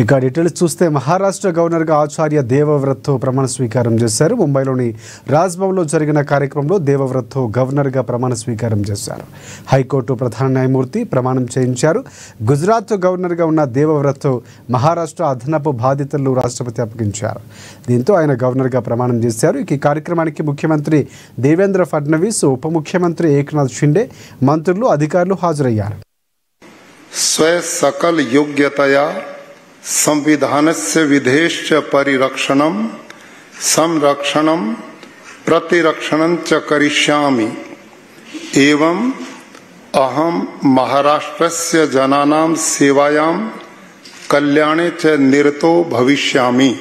ఇక డీటెయిల్స్ చూస్తే మహారాష్ట్ర గవర్నర్గా ఆచార్య దేవవ్రత్తో ప్రమాణ స్వీకారం చేశారు. ముంబైలోని రాజ్భవన్లో జరిగిన కార్యక్రమంలో దేవవ్రత్తో గవర్నర్గా ప్రమాణ స్వీకారం చేశారు. హైకోర్టు ప్రధాన న్యాయమూర్తి ప్రమాణం చేయించారు. గుజరాత్ గవర్నర్గా ఉన్న దేవవ్రత్తో మహారాష్ట్ర అదనపు బాధ్యతలు రాష్ట్రపతి అప్పగించారు. దీంతో ఆయన గవర్నర్గా ప్రమాణం చేశారు. ఈ కార్యక్రమానికి ముఖ్యమంత్రి దేవేంద్ర ఫడ్నవీస్, ఉప ముఖ్యమంత్రి ఏక్నాథ్ షిండే, మంత్రులు, అధికారులు హాజరయ్యారు. స్వయ సకల యోగ్యతయా संविधानस्य विधेश्च परिरक्षणं संरक्षणं प्रतिरक्षणं च करिष्यामि एवं अहं महाराष्ट्रस्य जनानां सेवायां कल्याणे च निरतो भविष्यामि।